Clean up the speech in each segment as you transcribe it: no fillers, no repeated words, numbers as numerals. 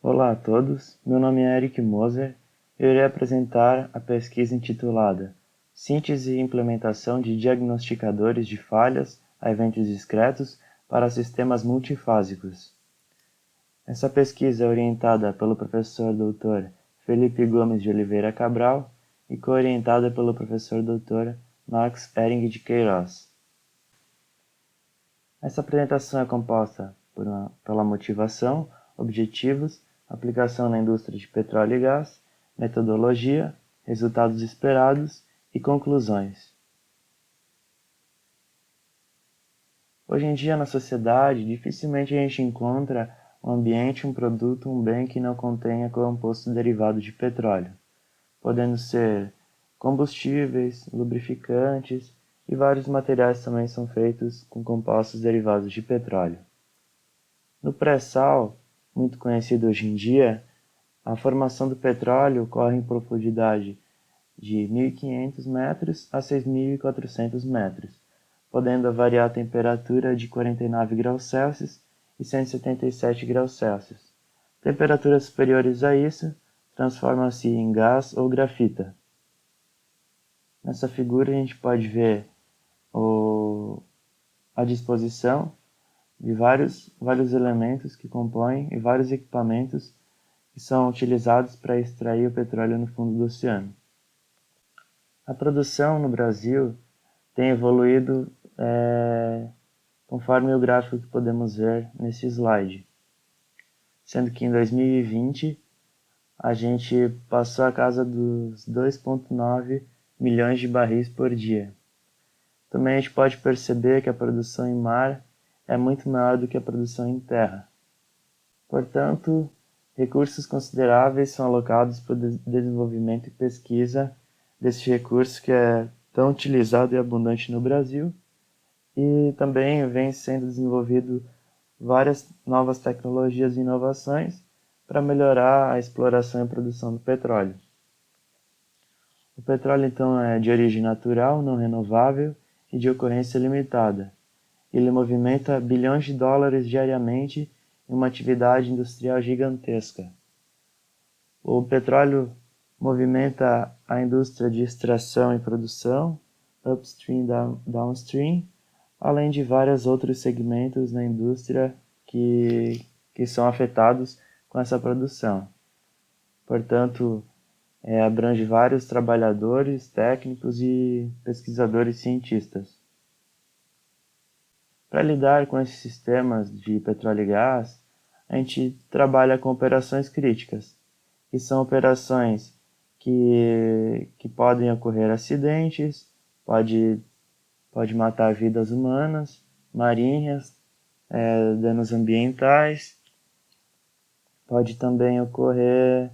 Olá a todos, meu nome é Eric Moser e eu irei apresentar a pesquisa intitulada Síntese e implementação de diagnosticadores de falhas a eventos discretos para sistemas multifásicos. Essa pesquisa é orientada pelo professor Dr. Felipe Gomes de Oliveira Cabral e co-orientada pelo professor Dr. Max Ehring de Queiroz. Essa apresentação é composta pela motivação, objetivos, aplicação na indústria de petróleo e gás, metodologia, resultados esperados e conclusões. Hoje em dia, na sociedade, dificilmente a gente encontra um ambiente, um produto, um bem que não contenha composto derivado de petróleo, podendo ser combustíveis, lubrificantes e vários materiais também são feitos com compostos derivados de petróleo. No pré-sal, muito conhecido hoje em dia, a formação do petróleo ocorre em profundidade de 1.500 metros a 6.400 metros, podendo variar a temperatura de 49 graus Celsius e 177 graus Celsius. Temperaturas superiores a isso transformam-se em gás ou grafita. Nessa figura a gente pode ver a disposição de vários elementos que compõem e vários equipamentos que são utilizados para extrair o petróleo no fundo do oceano. A produção no Brasil tem evoluído conforme o gráfico que podemos ver nesse slide, sendo que em 2020 a gente passou a casa dos 2,9 milhões de barris por dia. Também a gente pode perceber que a produção em mar é muito maior do que a produção em terra. Portanto, recursos consideráveis são alocados para o desenvolvimento e pesquisa desse recurso que é tão utilizado e abundante no Brasil, e também vem sendo desenvolvido várias novas tecnologias e inovações para melhorar a exploração e produção do petróleo. O petróleo, então, é de origem natural, não renovável e de ocorrência limitada. Ele movimenta bilhões de dólares diariamente em uma atividade industrial gigantesca. O petróleo movimenta a indústria de extração e produção, upstream e downstream, além de vários outros segmentos na indústria que são afetados com essa produção. Portanto, abrange vários trabalhadores, técnicos e pesquisadores cientistas. Para lidar com esses sistemas de petróleo e gás, a gente trabalha com operações críticas, que são operações que podem ocorrer acidentes, pode matar vidas humanas, marinhas, danos ambientais, pode também ocorrer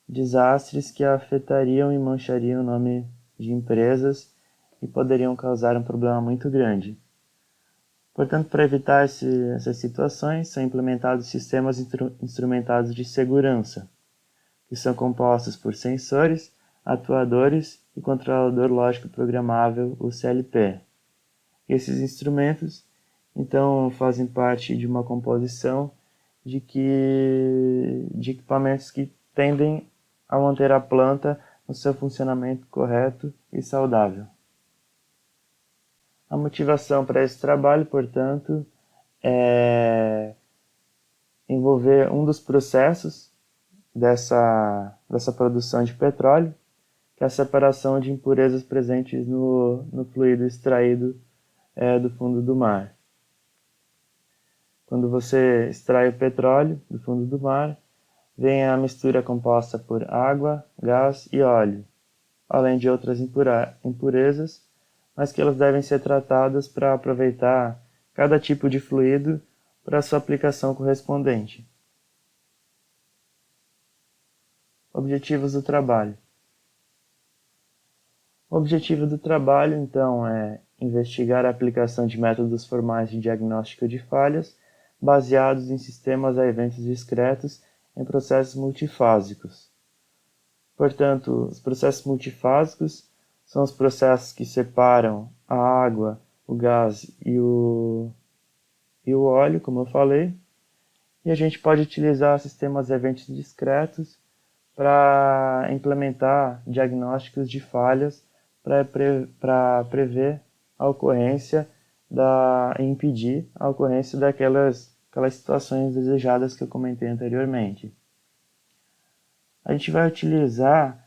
desastres que afetariam e manchariam o nome de empresas e poderiam causar um problema muito grande. Portanto, para evitar essas situações, são implementados sistemas instrumentados de segurança, que são compostos por sensores, atuadores e controlador lógico programável, o CLP. Esses instrumentos, então, fazem parte de uma composição de equipamentos que tendem a manter a planta no seu funcionamento correto e saudável. A motivação para esse trabalho, portanto, é envolver um dos processos dessa produção de petróleo, que é a separação de impurezas presentes no fluido extraído do fundo do mar. Quando você extrai o petróleo do fundo do mar, vem a mistura composta por água, gás e óleo, além de outras impurezas, mas que elas devem ser tratadas para aproveitar cada tipo de fluido para a sua aplicação correspondente. Objetivos do trabalho. O objetivo do trabalho, então, é investigar a aplicação de métodos formais de diagnóstico de falhas baseados em sistemas a eventos discretos em processos multifásicos. Portanto, os processos multifásicos são os processos que separam a água, o gás e o óleo, como eu falei, E a gente pode utilizar sistemas eventos discretos para implementar diagnósticos de falhas para prever a ocorrência e impedir a ocorrência daquelas situações desejadas que eu comentei anteriormente. A gente vai utilizar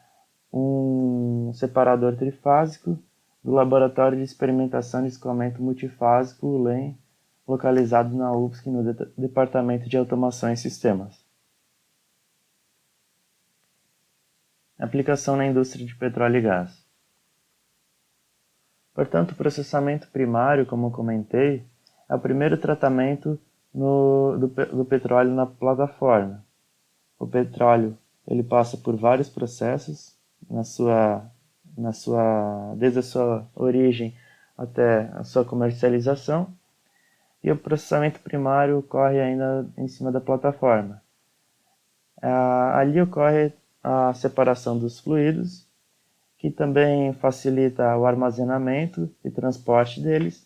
um separador trifásico do Laboratório de Experimentação de Escoamento Multifásico, o LEM, localizado na UFSC, no Departamento de Automação e Sistemas. Aplicação na indústria de petróleo e gás. Portanto, o processamento primário, como eu comentei, é o primeiro tratamento do petróleo na plataforma. O petróleo ele passa por vários processos desde a sua origem até a sua comercialização, e o processamento primário ocorre ainda em cima da plataforma. Ali ocorre a separação dos fluidos, que também facilita o armazenamento e transporte deles,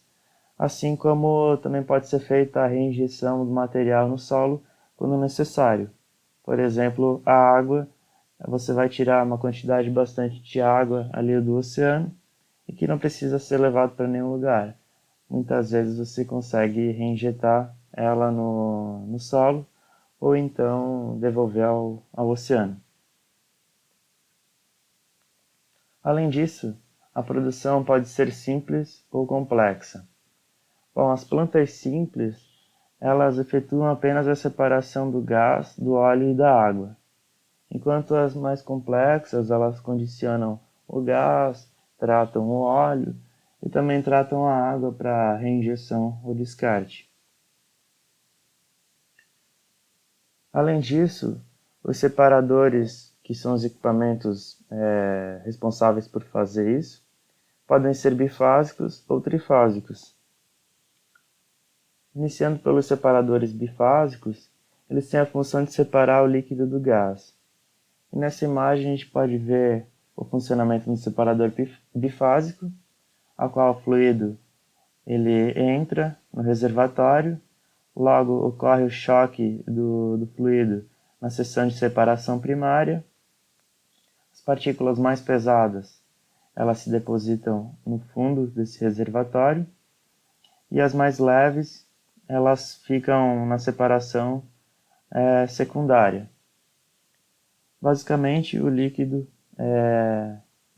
assim como também pode ser feita a reinjeção do material no solo quando necessário. Por exemplo, a água, você vai tirar uma quantidade bastante de água ali do oceano e que não precisa ser levado para nenhum lugar. Muitas vezes você consegue reinjetar ela no solo ou então devolver ao oceano. Além disso, a produção pode ser simples ou complexa. Bom, as plantas simples, elas efetuam apenas a separação do gás, do óleo e da água, enquanto as mais complexas, elas condicionam o gás, tratam o óleo e também tratam a água para reinjeção ou descarte. Além disso, os separadores, que são os equipamentos responsáveis por fazer isso, podem ser bifásicos ou trifásicos. Iniciando pelos separadores bifásicos, eles têm a função de separar o líquido do gás. E nessa imagem a gente pode ver o funcionamento do separador bifásico, a qual o fluido ele entra no reservatório, logo ocorre o choque do fluido na seção de separação primária. As partículas mais pesadas elas se depositam no fundo desse reservatório e as mais leves elas ficam na separação secundária. Basicamente, o líquido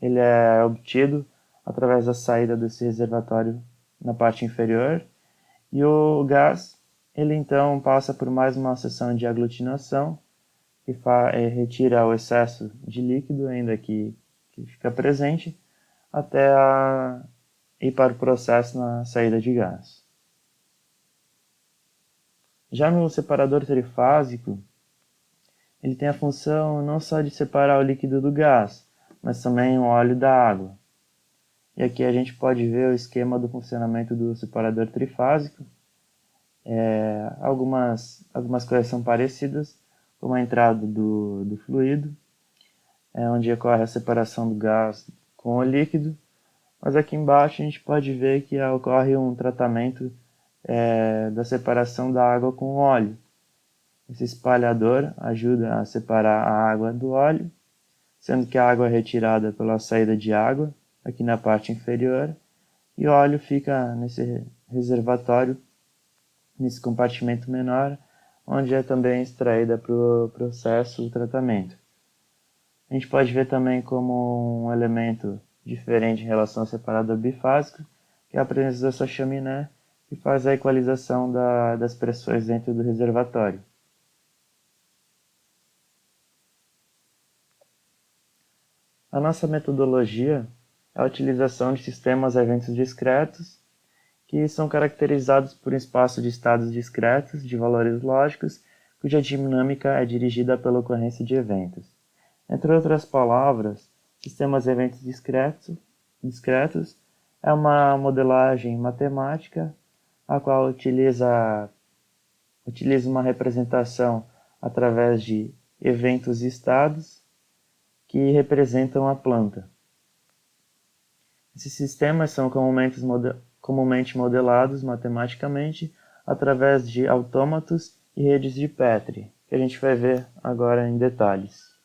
ele é obtido através da saída desse reservatório na parte inferior, e o gás ele então passa por mais uma seção de aglutinação que retira o excesso de líquido ainda que fica presente até ir para o processo na saída de gás. Já no separador trifásico, ele tem a função não só de separar o líquido do gás, mas também o óleo da água. E aqui a gente pode ver o esquema do funcionamento do separador trifásico. Algumas coisas são parecidas, como a entrada do fluido, onde ocorre a separação do gás com o líquido, mas aqui embaixo a gente pode ver que ocorre um tratamento da separação da água com o óleo. Esse espalhador ajuda a separar a água do óleo, sendo que a água é retirada pela saída de água, aqui na parte inferior, e o óleo fica nesse reservatório, nesse compartimento menor, onde é também extraída para o processo do tratamento. A gente pode ver também como um elemento diferente em relação ao separador bifásico, que é a presença dessa chaminé, que faz a equalização das pressões dentro do reservatório. A nossa metodologia é a utilização de sistemas eventos discretos, que são caracterizados por um espaço de estados discretos de valores lógicos, cuja dinâmica é dirigida pela ocorrência de eventos. Entre outras palavras, sistemas eventos discretos é uma modelagem matemática a qual utiliza uma representação através de eventos e estados que representam a planta. Esses sistemas são comumente modelados matematicamente através de autômatos e redes de Petri, que a gente vai ver agora em detalhes.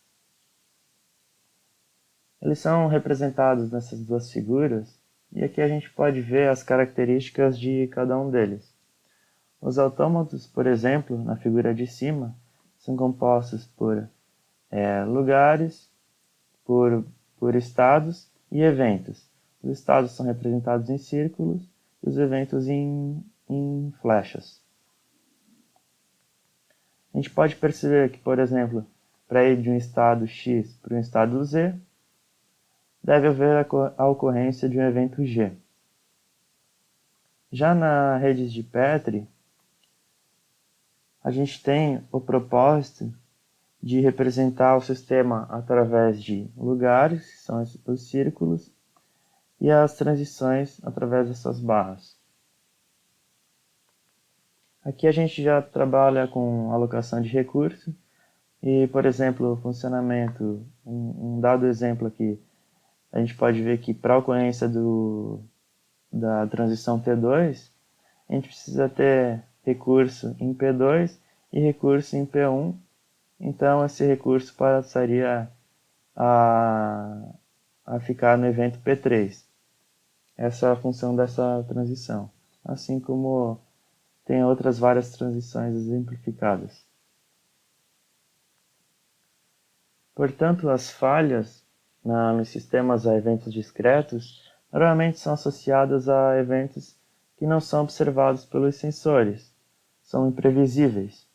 Eles são representados nessas duas figuras, e aqui a gente pode ver as características de cada um deles. Os autômatos, por exemplo, na figura de cima, são compostos por lugares, por estados e eventos. Os estados são representados em círculos e os eventos em flechas. A gente pode perceber que, por exemplo, para ir de um estado X para um estado Z, deve haver a ocorrência de um evento G. Já na redes de Petri, a gente tem o propósito de representar o sistema através de lugares, que são os círculos, e as transições através dessas barras. Aqui a gente já trabalha com alocação de recursos e, por exemplo, o funcionamento, um dado exemplo aqui, a gente pode ver que para a ocorrência da transição T2, a gente precisa ter recurso em P2 e recurso em P1, então esse recurso passaria a ficar no evento P3. Essa é a função dessa transição, assim como tem outras várias transições exemplificadas. Portanto, as falhas nos sistemas a eventos discretos normalmente são associadas a eventos que não são observados pelos sensores, são imprevisíveis.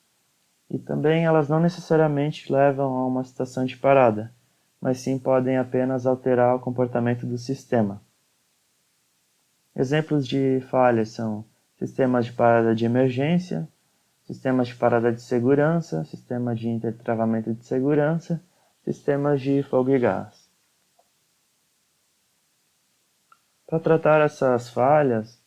E também elas não necessariamente levam a uma situação de parada, mas sim podem apenas alterar o comportamento do sistema. Exemplos de falhas são sistemas de parada de emergência, sistemas de parada de segurança, sistemas de intertravamento de segurança, sistemas de fogo e gás. Para tratar essas falhas,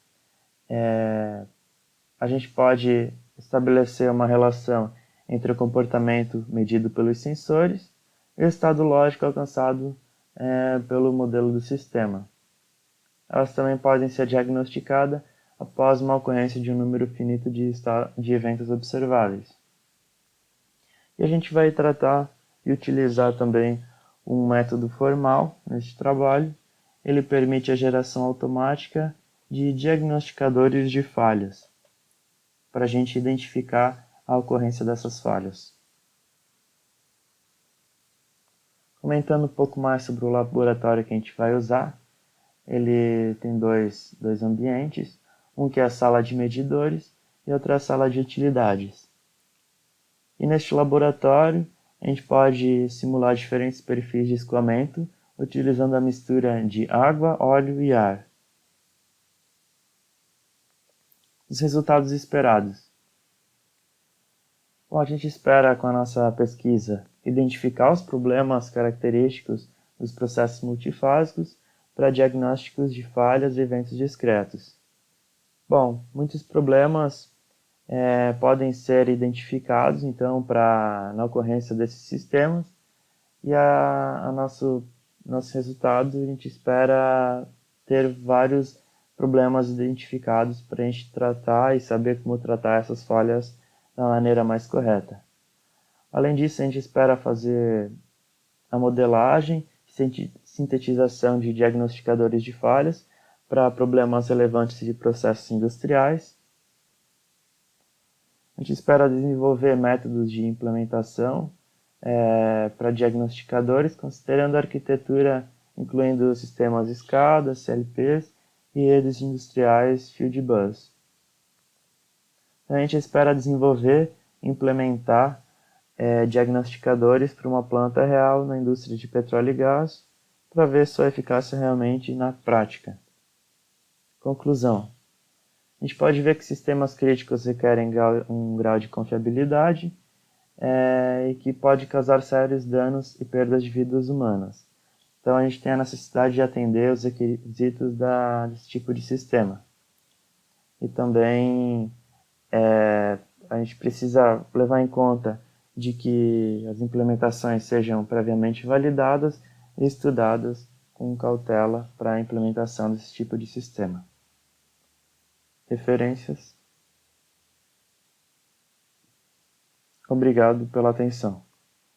a gente pode estabelecer uma relação entre o comportamento medido pelos sensores e o estado lógico alcançado pelo modelo do sistema. Elas também podem ser diagnosticadas após uma ocorrência de um número finito de eventos observáveis. E a gente vai tratar e utilizar também um método formal neste trabalho. Ele permite a geração automática de diagnosticadores de falhas, para a gente identificar a ocorrência dessas falhas. Comentando um pouco mais sobre o laboratório que a gente vai usar, ele tem dois ambientes, um que é a sala de medidores e outro é a sala de utilidades. E neste laboratório, a gente pode simular diferentes perfis de escoamento utilizando a mistura de água, óleo e ar. Os resultados esperados. Bom, a gente espera com a nossa pesquisa identificar os problemas característicos dos processos multifásicos para diagnósticos de falhas e eventos discretos. Bom, muitos problemas podem ser identificados, então, na ocorrência desses sistemas, e nosso resultado, a gente espera ter vários problemas identificados para a gente tratar e saber como tratar essas falhas da maneira mais correta. Além disso, a gente espera fazer a modelagem e sintetização de diagnosticadores de falhas para problemas relevantes de processos industriais. A gente espera desenvolver métodos de implementação para diagnosticadores, considerando a arquitetura incluindo sistemas SCADA, CLPs e redes industriais Field Bus. A gente espera desenvolver e implementar diagnosticadores para uma planta real na indústria de petróleo e gás, para ver sua eficácia realmente na prática. Conclusão. A gente pode ver que sistemas críticos requerem um grau de confiabilidade e que pode causar sérios danos e perdas de vidas humanas. Então a gente tem a necessidade de atender os requisitos desse tipo de sistema. E também a gente precisa levar em conta de que as implementações sejam previamente validadas e estudadas com cautela para a implementação desse tipo de sistema. Referências. Obrigado pela atenção.